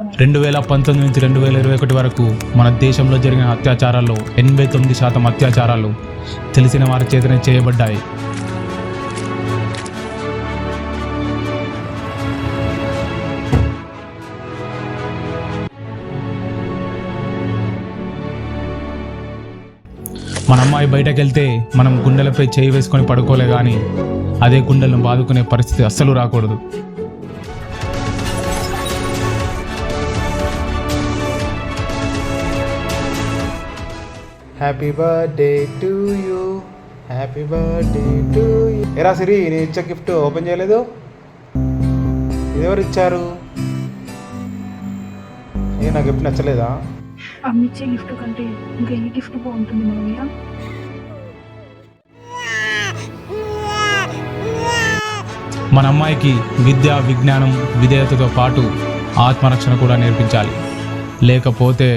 2019 నుంచి 2021 వరకు మన దేశంలో జరిగిన అత్యాచారాల్లో 89% అత్యాచారాలు తెలిసిన వారి చేతనే చేయబడ్డాయి. మన అమ్మాయి బయటకు వెళ్తే మనం గుండెలపై చేయి వేసుకొని పడుకోలే కానీ అదే గుండెలను బాదుకునే పరిస్థితి అస్సలు రాకూడదు. Happy birthday to you, happy birthday to you. ఎరా సిరి, నీ ఇచ్చే గిఫ్ట్ ఓపెన్ చేయలేదు? ఎవరు ఇచ్చారు? నా గిఫ్ట్ నచ్చలేదా? అమ్మిచ్చే గిఫ్ట్ కంటే ఇంకా ఏ గిఫ్ట్ బాగుంటుంది మామయ్య? మన అమ్మాయికి విద్య, విజ్ఞానం, విధేయతతో పాటు ఆత్మరక్షణ కూడా నేర్పించాలి. లేకపోతే